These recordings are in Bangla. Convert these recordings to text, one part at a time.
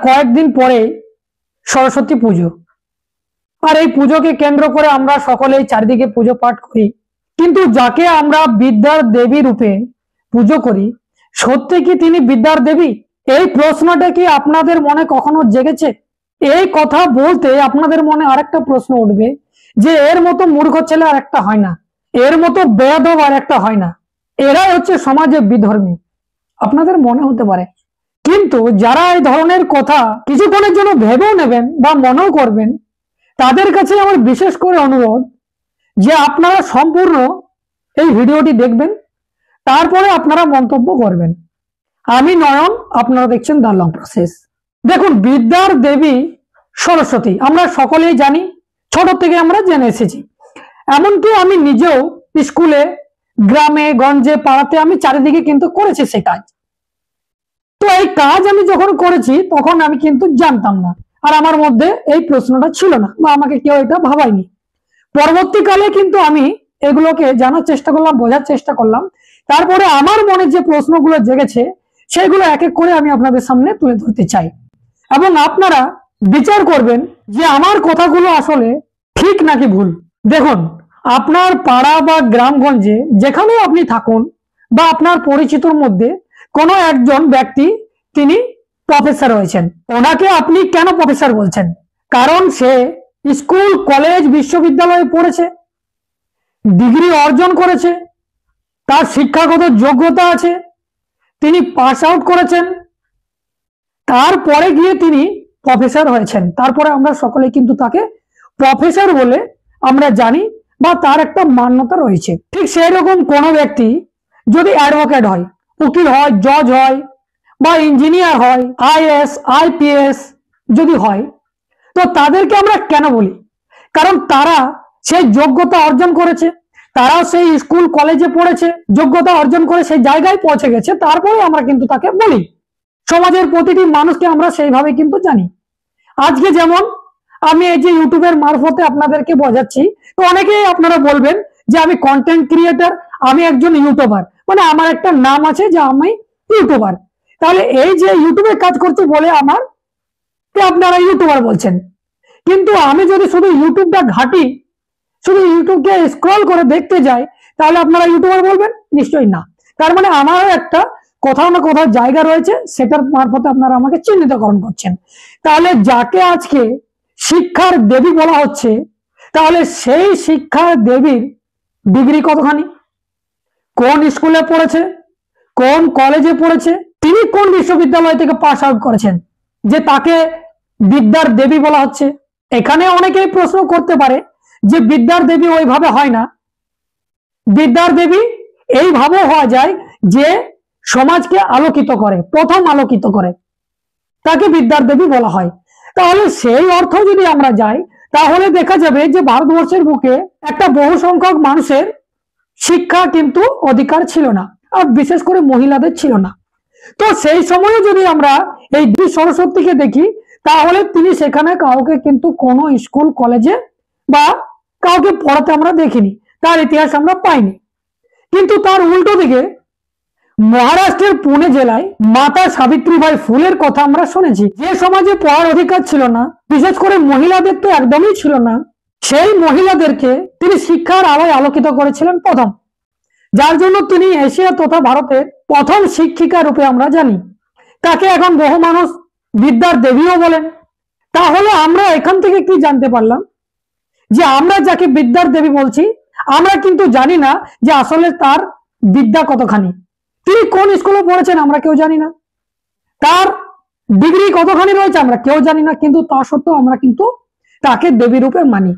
কয়েকদিন পরে সরস্বতী পুজো, আর এই পুজোকে কেন্দ্র করে আমরা সকলেই চারিদিকে পুজো পাঠ করি। কিন্তু যাকে আমরা বিদ্যার দেবী রূপে পুজো করি, সত্যি কি তিনি বিদ্যার দেবী? এই প্রশ্নটা কি আপনাদের মনে কখনো জেগেছে? এই কথা বলতে আপনাদের মনে আরেকটা প্রশ্ন উঠবে যে এর মতো মূর্খ ছেলে আর একটা হয় না, এর মতো বেয়াদব আর একটা হয় না, এরাই হচ্ছে সমাজে বিধর্মী, আপনাদের মনে হতে পারে। কিন্তু যারা এই ধরনের কথা কিছুক্ষণের জন্য ভেবেও নেবেন বা মনেও করবেন, তাদের কাছে আমার বিশেষ করে অনুরোধ যে আপনারা সম্পূর্ণ এই ভিডিওটি দেখবেন, তারপরে আপনারা মন্তব্য করবেন। আমি নয়ন, আপনারা দেখছেন দ্য লং প্রসেস। দেখুন, বিদ্যার দেবী সরস্বতী আমরা সকলেই জানি, ছোট থেকে আমরা জেনে এসেছি। এমনকি আমি নিজেও স্কুলে, গ্রামে গঞ্জে, পাড়াতে আমি চারিদিকে কিন্তু করেছি সে কাজ। তো এই কাজ আমি যখন করেছি তখন আমি কিন্তু জানতাম না, আর আমার মধ্যে এই প্রশ্নটা ছিল না, বা আমাকে কেউ এটা ভাবায়নি। পরবর্তীকালে কিন্তু আমি এগুলোকে জানার চেষ্টা করলাম, বোঝার চেষ্টা করলাম, তারপরে আমার মনে যে প্রশ্নগুলো জেগেছে সেগুলো এক এক করে আমি আপনাদের সামনে তুলে ধরতে চাই, এবং আপনারা বিচার করবেন যে আমার কথাগুলো আসলে ঠিক নাকি ভুল। দেখুন, আপনার পাড়া বা গ্রামগঞ্জে যেখানে আপনি থাকুন, বা আপনার পরিচিতর মধ্যে কোনো একজন ব্যক্তি তিনি প্রফেসর হয়েছেন, ওনাকে আপনি কেন প্রফেসর বলছেন? কারণ সে স্কুল, কলেজ, বিশ্ববিদ্যালয়ে পড়েছে, ডিগ্রি অর্জন করেছে, তার শিক্ষাগত যোগ্যতা আছে, তিনি পাস আউট করেছেন, তারপরে গিয়ে তিনি প্রফেসর হয়েছেন। তারপরে আমরা সকলে কিন্তু তাকে প্রফেসর বলে আমরা জানি, বা তার একটা মান্যতা রয়েছে। ঠিক সেই রকম কোনো ব্যক্তি যদি অ্যাডভোকেট হয়, উকিল হয়, জজ হয়, বা ইঞ্জিনিয়ার হয়, আইএস, আইপিএস যদি হয়, তো তাদেরকে আমরা কেন বলি? কারণ তারা সেই যোগ্যতা অর্জন করেছে, তারা সেই স্কুল কলেজে পড়েছে, যোগ্যতা অর্জন করে সেই জায়গায় পৌঁছে গেছে, তারপরে আমরা কিন্তু তাকে বলি। সমাজের প্রতিটি মানুষকে আমরা সেইভাবে কিন্তু জানি। আজকে যেমন আমি এই যে ইউটিউবের মারফতে আপনাদেরকে বোঝাচ্ছি, তো অনেকেই আপনারা বলবেন যে আমি কন্টেন্ট ক্রিয়েটর, আমি একজন ইউটিউবার, মানে আমার একটা নাম আছে যে আমি ইউটিউবার। তাহলে এই যে ইউটিউবে কাজ করছে বলে আমার আপনারা ইউটিউবার বলছেন। কিন্তু আমি যদি শুধু ইউটিউবটা ঘাঁটি, শুধু ইউটিউবকে স্ক্রল করে দেখতে যাই, তাহলে আপনারা ইউটিউবার বলবেন? নিশ্চয়ই না। তার মানে আমারও একটা কোথাও না কোথাও জায়গা রয়েছে, সেটার মারফতে আপনারা আমাকে চিহ্নিতকরণ করছেন। তাহলে যাকে আজকে শিক্ষার দেবী বলা হচ্ছে, তাহলে সেই শিক্ষার দেবীর ডিগ্রি কতখানি, কোন স্কুলে পড়েছে, কোন কলেজে পড়েছে, তিনি কোন বিশ্ববিদ্যালয় থেকে পাস আউট করেছেন যে তাকে বিদ্যার দেবী বলা হচ্ছে? এখানে অনেকেই প্রশ্ন করতে পারে যে বিদ্যার দেবী ওইভাবে হয় না। বিদ্যার দেবী এইভাবে হওয়া যায় যে সমাজকে আলোকিত করে, প্রথম আলোকিত করে, তাকে বিদ্যার দেবী বলা হয়। তাহলে সেই অর্থ যদি আমরা যাই, তাহলে দেখা যাবে যে ভারতবর্ষের বুকে একটা বহু সংখ্যক মানুষের শিক্ষা কিন্তু অধিকার ছিল না, আর বিশেষ করে মহিলাদের ছিল না। তো সেই সময়ে যদি আমরা এই দেবী সরস্বতীকে দেখি, তাহলে তিনি সেখানে কাউকে কিন্তু কোনো স্কুল কলেজে বা কাউকে পড়াতে আমরা দেখিনি, তার ইতিহাস আমরা পাইনি। কিন্তু তার উল্টো দিকে মহারাষ্ট্রের পুনে জেলায় মাতা সাবিত্রীবাই ফুলের কথা আমরা শুনেছি। যে সমাজে পড়ার অধিকার ছিল না, বিশেষ করে মহিলাদের তো একদমই ছিল না, সেই মহিলাদেরকে তিনি শিক্ষার আলোয় আলোকিত করেছিলেন প্রথম, যার জন্য তিনি এশিয়া তথা ভারতের প্রথম শিক্ষিকা রূপে আমরা জানি। তাকে এখন বহু মানুষ বিদ্যার দেবীও বলেন। তাহলে আমরা এখান থেকে কি জানতে পারলাম? যে আমরা যাকে বিদ্যার দেবী বলছি, আমরা কিন্তু জানি না যে আসলে তার বিদ্যা কতখানি, তিনি কোন স্কুলে পড়েছেন আমরা কেউ জানি না, তার ডিগ্রি কতখানি রয়েছে আমরা কেউ জানি না। কিন্তু তা সত্ত্বেও আমরা কিন্তু তাকে দেবী রূপে মানি।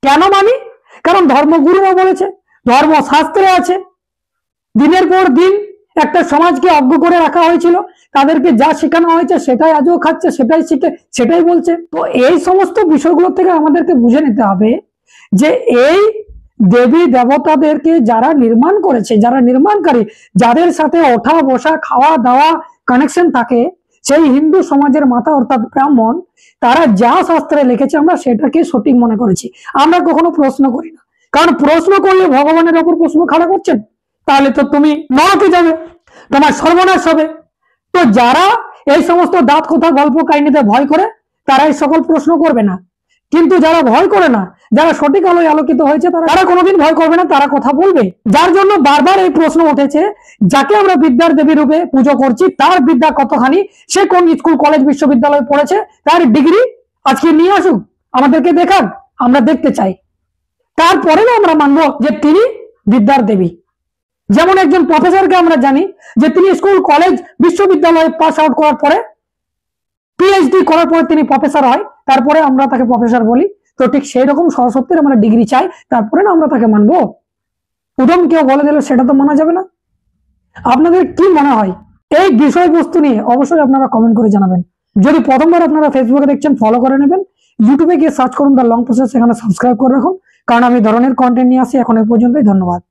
কেন মানি? কারণ ধর্মগুরুও বলেছে, ধর্মশাস্ত্রে আছে। দিনের পর দিন একটা সমাজকে অজ্ঞ করে রাখা হয়েছিল, তাদেরকে যা শেখানো হয়েছে সেটাই আজও খাচ্ছে, সেটাই শিখে, সেটাই বলছে। তো এই সমস্ত বিষয়গুলো থেকে আমাদেরকে বুঝে নিতে হবে যে এই দেবী দেবতাদেরকে যারা নির্মাণ করেছে, যারা নির্মাণকারী, যাদের সাথে ওঠা বসা, খাওয়া দাওয়া কানেকশন থাকে, সেই হিন্দু সমাজের মাতা অর্থাৎ ব্রাহ্মণ, তারা যা শাস্ত্রে লিখেছে আমরা সেটাকে সঠিক মনে করেছি। আমরা কখনো প্রশ্ন করি না, কারণ প্রশ্ন করলে ভগবানের ওপর প্রশ্ন খাড়া করছেন, তাহলে তো তুমি নরকে যাবে, তোমার সর্বনাশ হবে। তো যারা এই সমস্ত দাঁত কথা গল্প কাহিনীতে ভয় করে তারা এই সকল প্রশ্ন করবে না। কিন্তু যারা ভয় করে না, যারা সঠিক আলোয় আলোকিত হয়েছে, তারা কোনোদিন ভয় করবে না, তারা কথা বলবে। যার জন্য বারবার এই প্রশ্ন উঠেছে, যাকে আমরা বিদ্যার দেবী রূপে পুজো করছি তার বিদ্যা কতখানি, সে কোন স্কুল কলেজ বিশ্ববিদ্যালয়ে পড়েছে, তার ডিগ্রি আজকে নিয়ে আসুক, আমাদেরকে দেখাক, আমরা দেখতে চাই। তারপরে না আমরা মানবো যে তিনি বিদ্যার দেবী। যেমন একজন প্রফেসরকে আমরা জানি যে তিনি স্কুল কলেজ বিশ্ববিদ্যালয়ে পাস আউট করার পরে পিএইচডি করার পরে তিনি প্রফেসর হয়, তারপরে আমরা তাকে প্রফেসর বলি। তো ঠিক সেই রকম সরস্বতীর আমরা ডিগ্রি চাই, তারপরে না আমরা তাকে মানবো। উদম কেউ বলে দিল সেটা তো মানা যাবে না। আপনাদের কি মনে হয় এই বিষয়বস্তু নিয়ে? অবশ্যই আপনারা কমেন্ট করে জানাবেন। যদি প্রথমবার আপনারা ফেসবুকে দেখছেন, ফলো করে নেবেন। ইউটিউবে গিয়ে সার্চ করুন দ্য লং প্রসেস, সেখানে সাবস্ক্রাইব করে রাখুন, কারণ আমি ধরনের কন্টেন্ট নিয়ে আসি। এখন এই পর্যন্তই, ধন্যবাদ।